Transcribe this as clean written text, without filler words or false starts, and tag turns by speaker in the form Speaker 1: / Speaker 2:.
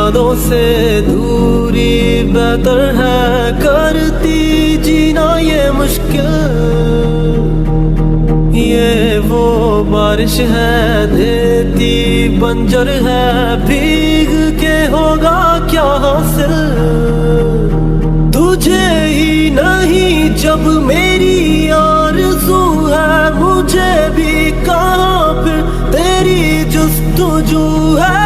Speaker 1: यादों से दूरी बेहतर है, करती जीना ये मुश्किल। ये वो बारिश है देती बंजर है, भीग के होगा क्या हासिल। तुझे ही नहीं जब मेरी आरज़ू है, मुझे भी कहाँ फिर तेरी जुस्तजू है।